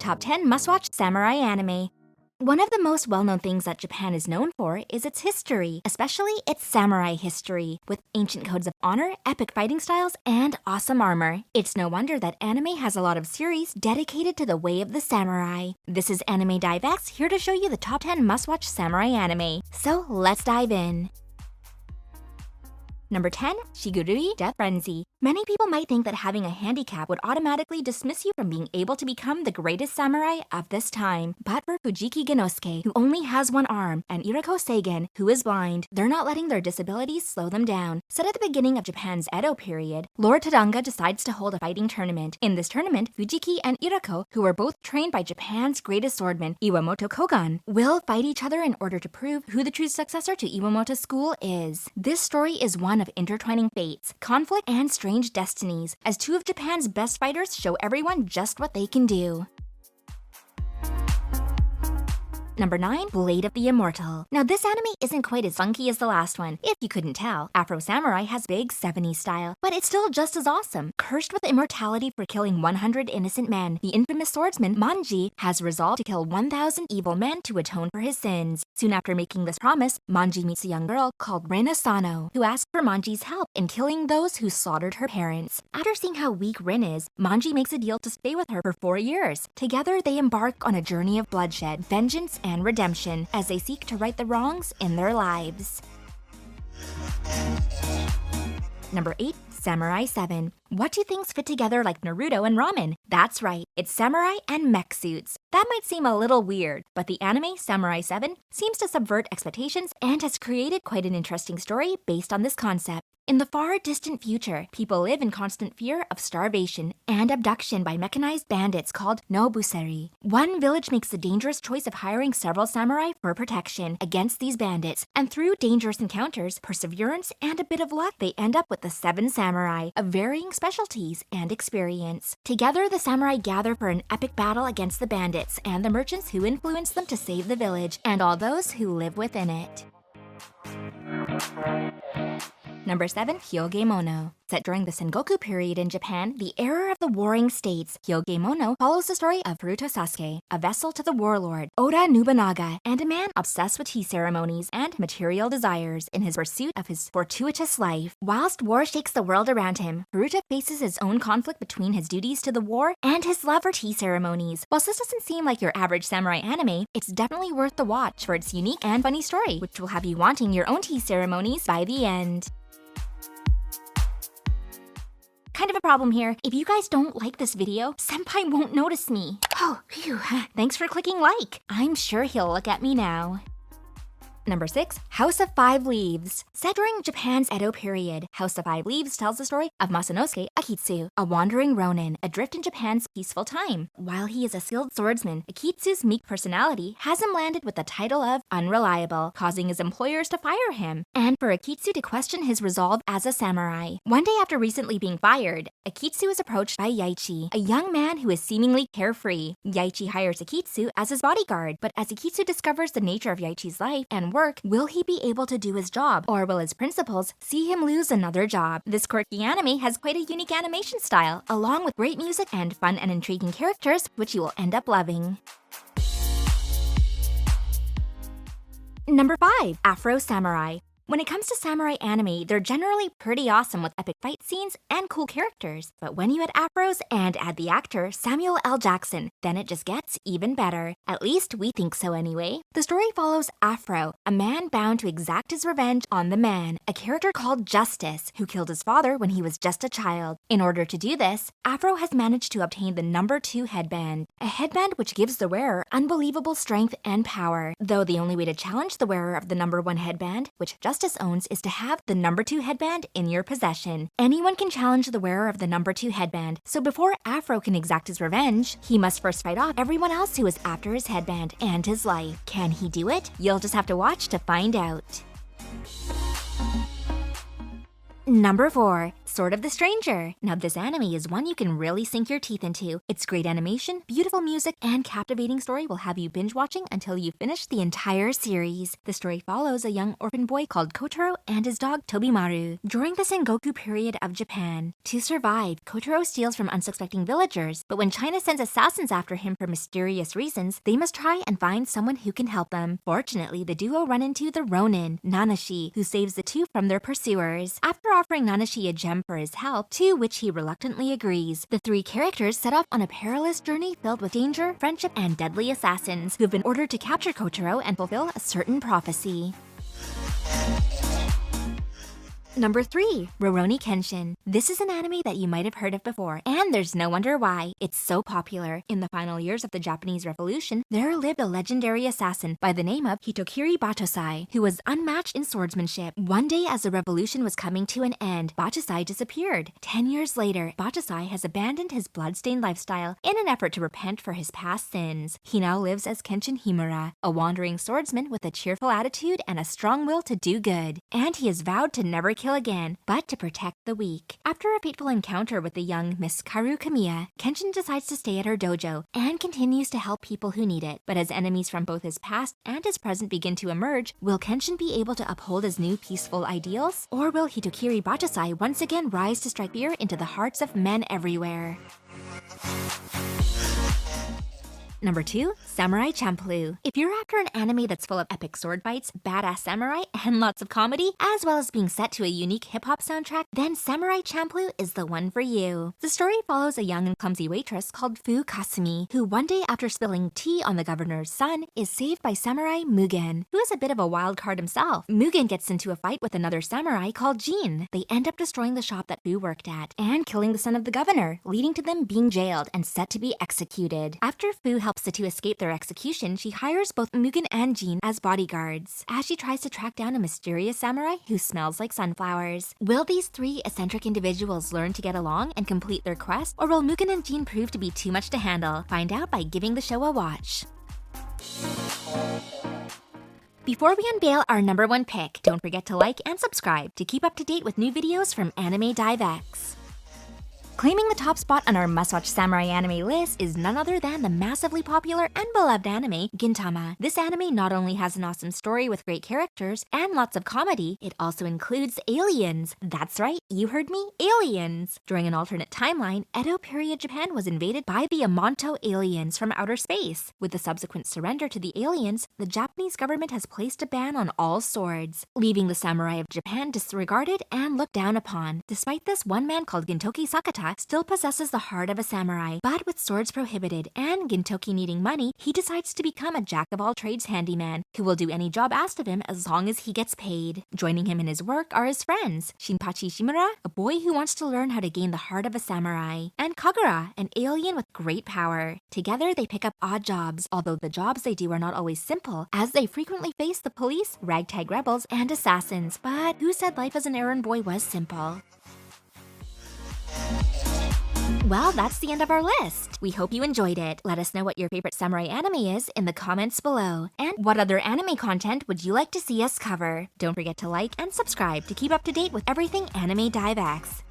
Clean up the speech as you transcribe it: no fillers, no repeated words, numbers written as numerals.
Top 10 Must-Watch Samurai Anime. One of the most well-known things that Japan is known for is its history, especially its samurai history, with ancient codes of honor, epic fighting styles, and awesome armor. It's no wonder that anime has a lot of series dedicated to the way of the samurai. This is AnimeDiveX, here to show you the top 10 must-watch samurai anime. So let's dive in. Number 10, Shigurui Death Frenzy. Many people might think that having a handicap would automatically dismiss you from being able to become the greatest samurai of this time. But for Fujiki Genosuke, who only has one arm, and Iriko Seigen, who is blind, they're not letting their disabilities slow them down. Set at the beginning of Japan's Edo period, Lord Tadanga decides to hold a fighting tournament. In this tournament, Fujiki and Iriko, who are both trained by Japan's greatest swordman, Iwamoto Kogan, will fight each other in order to prove who the true successor to Iwamoto School is. This story is one of intertwining fates, conflict, and strange destinies, as two of Japan's best fighters show everyone just what they can do. Number 9, Blade of the Immortal. Now this anime isn't quite as funky as the last one, if you couldn't tell. Afro Samurai has big 70s style, but it's still just as awesome. Cursed with immortality for killing 100 innocent men, the infamous swordsman Manji has resolved to kill 1,000 evil men to atone for his sins. Soon after making this promise, Manji meets a young girl called Rin Asano, who asks for Manji's help in killing those who slaughtered her parents. After seeing how weak Rin is, Manji makes a deal to stay with her for 4 years. Together, they embark on a journey of bloodshed, vengeance, and redemption as they seek to right the wrongs in their lives. Number 8, Samurai 7. What do things fit together like Naruto and ramen? That's right, it's samurai and mech suits. That might seem a little weird, but the anime Samurai 7 seems to subvert expectations and has created quite an interesting story based on this concept. In the far distant future, people live in constant fear of starvation and abduction by mechanized bandits called Nobuseri. One village makes the dangerous choice of hiring several samurai for protection against these bandits, and through dangerous encounters, perseverance, and a bit of luck, they end up with the 7 samurai of varying specialties and experience. Together, the samurai gather for an epic battle against the bandits and the merchants who influence them to save the village and all those who live within it. Number 7, Hyouge Mono. Set during the Sengoku period in Japan, the era of the warring states, Hyouge Mono follows the story of Furuto Sasuke, a vessel to the warlord Oda Nobunaga, and a man obsessed with tea ceremonies and material desires in his pursuit of his fortuitous life. Whilst war shakes the world around him, Furuto faces his own conflict between his duties to the war and his love for tea ceremonies. Whilst this doesn't seem like your average samurai anime, it's definitely worth the watch for its unique and funny story, which will have you wanting your own tea ceremonies by the end. Kind of a problem here. If you guys don't like this video, Senpai won't notice me. Oh, phew. Thanks for clicking like. I'm sure he'll look at me now. Number 6, House of 5 Leaves. Set during Japan's Edo period, House of 5 Leaves tells the story of Masanosuke Akitsu, a wandering ronin adrift in Japan's peaceful time. While he is a skilled swordsman, Akitsu's meek personality has him landed with the title of unreliable, causing his employers to fire him, and for Akitsu to question his resolve as a samurai. One day after recently being fired, Akitsu is approached by Yaichi, a young man who is seemingly carefree. Yaichi hires Akitsu as his bodyguard, but as Akitsu discovers the nature of Yaichi's life and work, will he be able to do his job, or will his principals see him lose another job? This quirky anime has quite a unique animation style, along with great music and fun and intriguing characters, which you will end up loving. Number 5, Afro Samurai. When it comes to samurai anime, they're generally pretty awesome with epic fight scenes and cool characters. But when you add afros and add the actor Samuel L. Jackson, then it just gets even better. At least we think so anyway. The story follows Afro, a man bound to exact his revenge on the man, a character called Justice, who killed his father when he was just a child. In order to do this, Afro has managed to obtain the number 2 headband, a headband which gives the wearer unbelievable strength and power. Though the only way to challenge the wearer of the number 1 headband, which Justice owns, is to have the number 2 headband in your possession. Anyone can challenge the wearer of the number 2 headband, so before Afro can exact his revenge, he must first fight off everyone else who is after his headband and his life. Can he do it? You'll just have to watch to find out. Number 4, Sword of the Stranger. Now this anime is one you can really sink your teeth into. Its great animation, beautiful music, and captivating story will have you binge watching until you finish the entire series. The story follows a young orphan boy called Kotaro and his dog Tobimaru during the Sengoku period of Japan. To survive, Kotaro steals from unsuspecting villagers, but when China sends assassins after him for mysterious reasons, they must try and find someone who can help them. Fortunately, the duo run into the Ronin, Nanashi, who saves the two from their pursuers. After offering Nanashi a gem for his help, to which he reluctantly agrees, the three characters set off on a perilous journey filled with danger, friendship, and deadly assassins who have been ordered to capture Kotaro and fulfill a certain prophecy. Number 3. Rurouni Kenshin. This is an anime that you might have heard of before, and there's no wonder why. It's so popular. In the final years of the Japanese Revolution, there lived a legendary assassin by the name of Hitokiri Batosai, who was unmatched in swordsmanship. One day as the revolution was coming to an end, Batosai disappeared. 10 years later, Batosai has abandoned his bloodstained lifestyle in an effort to repent for his past sins. He now lives as Kenshin Himura, a wandering swordsman with a cheerful attitude and a strong will to do good. And he has vowed to never kill again, but to protect the weak. After a fateful encounter with the young Miss Karu Kamiya, Kenshin decides to stay at her dojo and continues to help people who need it. But as enemies from both his past and his present begin to emerge, will Kenshin be able to uphold his new peaceful ideals? Or will Hitokiri Batosai once again rise to strike fear into the hearts of men everywhere? Number 2. Samurai Champloo. If you're after an anime that's full of epic sword fights, badass samurai, and lots of comedy, as well as being set to a unique hip-hop soundtrack, then Samurai Champloo is the one for you. The story follows a young and clumsy waitress called Fu Kasumi, who one day after spilling tea on the governor's son, is saved by Samurai Mugen, who is a bit of a wild card himself. Mugen gets into a fight with another samurai called Jin. They end up destroying the shop that Fu worked at, and killing the son of the governor, leading to them being jailed and set to be executed. After Fu helps the two escape their execution, she hires both Mugen and Jin as bodyguards, as she tries to track down a mysterious samurai who smells like sunflowers. Will these three eccentric individuals learn to get along and complete their quest, or will Mugen and Jin prove to be too much to handle? Find out by giving the show a watch. Before we unveil our number 1 pick, don't forget to like and subscribe to keep up to date with new videos from AnimeDiveX. Claiming the top spot on our must-watch samurai anime list is none other than the massively popular and beloved anime, Gintama. This anime not only has an awesome story with great characters and lots of comedy, it also includes aliens. That's right, you heard me, aliens! During an alternate timeline, Edo period Japan was invaded by the Yamato aliens from outer space. With the subsequent surrender to the aliens, the Japanese government has placed a ban on all swords, leaving the samurai of Japan disregarded and looked down upon. Despite this, one man called Gintoki Sakata still possesses the heart of a samurai, but with swords prohibited and Gintoki needing money, he decides to become a jack-of-all-trades handyman who will do any job asked of him as long as he gets paid. Joining him in his work are his friends, Shinpachi Shimura, a boy who wants to learn how to gain the heart of a samurai, and Kagura, an alien with great power. Together, they pick up odd jobs, although the jobs they do are not always simple, as they frequently face the police, ragtag rebels, and assassins. But who said life as an errand boy was simple? Well, that's the end of our list. We hope you enjoyed it. Let us know what your favorite samurai anime is in the comments below. And what other anime content would you like to see us cover? Don't forget to like and subscribe to keep up to date with everything AnimeDiveX.